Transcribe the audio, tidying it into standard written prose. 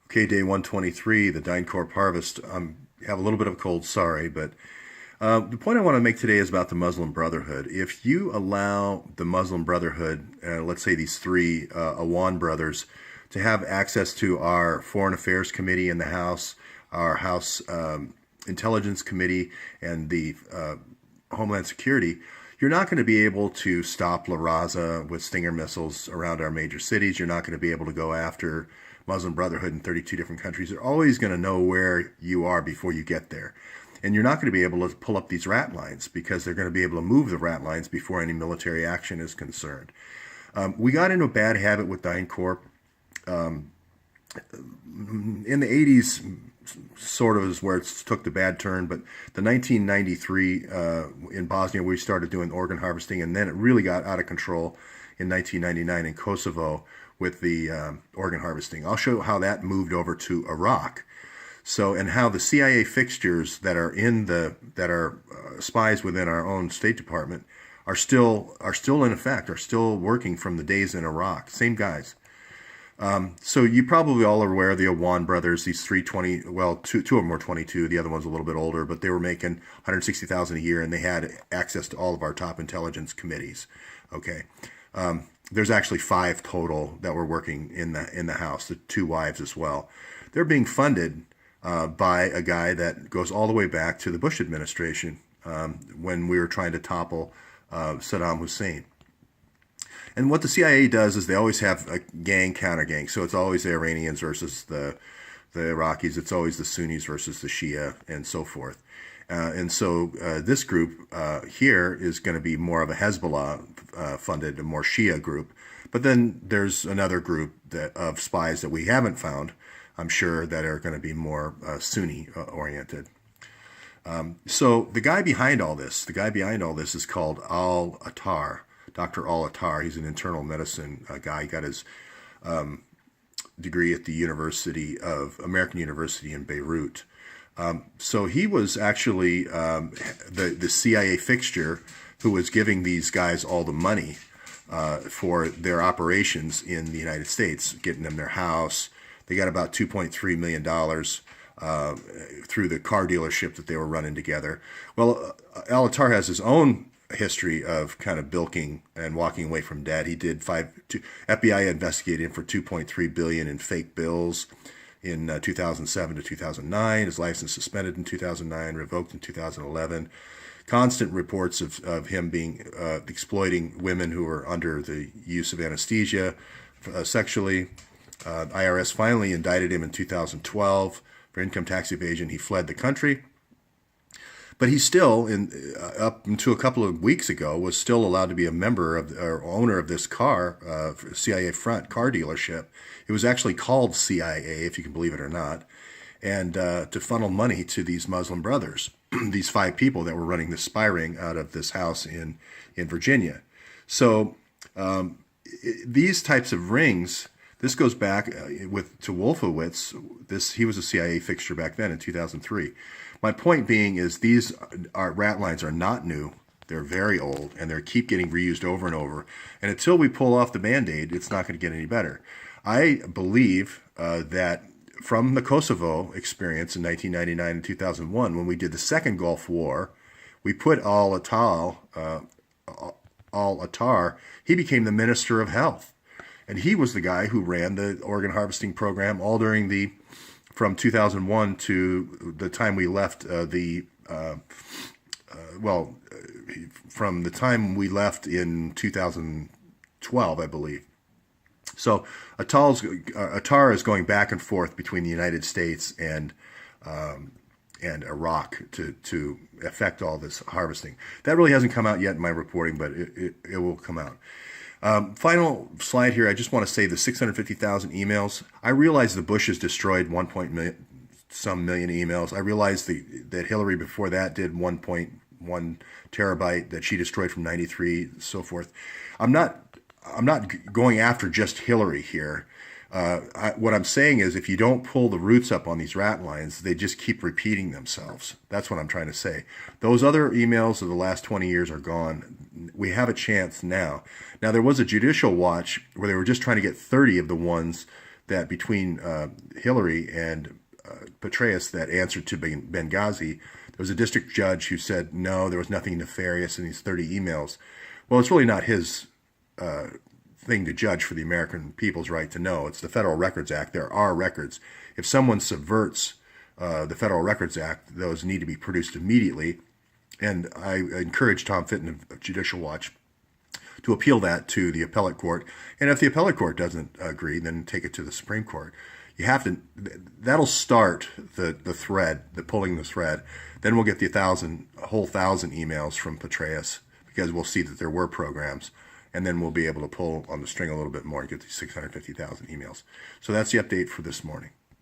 Okay, day 123, the DynCorp harvest. Have a little bit of a cold, sorry, but the point I want to make today is about the Muslim Brotherhood. If you allow the Muslim Brotherhood, let's say these three Awan brothers, to have access to our Foreign Affairs Committee in the House, our House Intelligence Committee, and the Homeland Security, you're not going to be able to stop La Raza with Stinger missiles around our major cities. You're not going to be able to go after Muslim Brotherhood in 32 different countries. They're always going to know where you are before you get there. And you're not going to be able to pull up these rat lines because they're going to be able to move the rat lines before any military action is concerned. We got into a bad habit with DynCorp. In the 80s, sort of is where it took the bad turn, but the 1993 in Bosnia, we started doing organ harvesting, and then it really got out of control in 1999 in Kosovo with the organ harvesting. I'll show how that moved over to Iraq. So, and how the CIA fixtures that are spies within our own State Department are still in effect, are still working from the days in Iraq. Same guys. So you probably all are aware of the Awan brothers, these 320, well, two of them were 22, the other one's a little bit older, but they were making 160,000 a year, and they had access to all of our top intelligence committees. Okay. There's actually 5 total that were working in the House, the 2 wives as well. They're being funded by a guy that goes all the way back to the Bush administration when we were trying to topple Saddam Hussein. And what the CIA does is they always have a gang counter gang. So it's always the Iranians versus the Iraqis. It's always the Sunnis versus the Shia and so forth. And so this group here is going to be more of a Hezbollah funded, a more Shia group. But then there's another group of spies that we haven't found, I'm sure, that are going to be more Sunni oriented. So the guy behind all this is called Al-Attar. Dr. Al-Attar. He's an internal medicine guy. He got his degree at the American University in Beirut. So he was actually the CIA fixture who was giving these guys all the money for their operations in the United States, getting them their house. They got about $2.3 million through the car dealership that they were running together. Well, Al-Attar has his own history of kind of bilking and walking away from debt. He did FBI investigated him for $2.3 billion in fake bills in 2007 to 2009. His license suspended in 2009, revoked in 2011. Constant reports of him being exploiting women who were under the use of anesthesia sexually. IRS finally indicted him in 2012 for income tax evasion. He fled the country. But he still, up until a couple of weeks ago, was still allowed to be a member of or owner of this CIA front car dealership. It was actually called CIA, if you can believe it or not, and to funnel money to these Muslim brothers, these 5 people that were running the spy ring out of this house in Virginia. So these types of rings, this goes back to Wolfowitz. He was a CIA fixture back then in 2003. My point being is these rat lines are not new. They're very old, and they keep getting reused over and over. And until we pull off the Band-Aid, it's not going to get any better. I believe that from the Kosovo experience in 1999 and 2001, when we did the second Gulf War, we put Al-Attar, he became the Minister of Health. And he was the guy who ran the organ harvesting program all during from 2001 to the time we left from the time we left in 2012, I believe. So Attar is going back and forth between the United States and Iraq to affect all this harvesting. That really hasn't come out yet in my reporting, but it will come out. Final slide here. I just want to say the 650,000 emails. I realize the Bushes destroyed 1.some million emails. I realize that Hillary before that did 1.1 terabyte that she destroyed from 93, so forth. I'm not going after just Hillary here. What I'm saying is if you don't pull the roots up on these rat lines, they just keep repeating themselves. That's what I'm trying to say. Those other emails of the last 20 years are gone. We have a chance now. Now, there was a judicial watch where they were just trying to get 30 of the ones that between Hillary and Petraeus that answered to Benghazi, there was a district judge who said, no, there was nothing nefarious in these 30 emails. Well, it's really not his thing to judge for the American people's right to know. It's the Federal Records Act. There are records. If someone subverts the Federal Records Act, those need to be produced immediately. And I encourage Tom Fitton of Judicial Watch to appeal that to the appellate court. And if the appellate court doesn't agree, then take it to the Supreme Court. You have to, that'll start the thread, pulling the thread. Then we'll get the whole 1,000 emails from Petraeus, because we'll see that there were programs. And then we'll be able to pull on the string a little bit more and get these 650,000 emails. So that's the update for this morning.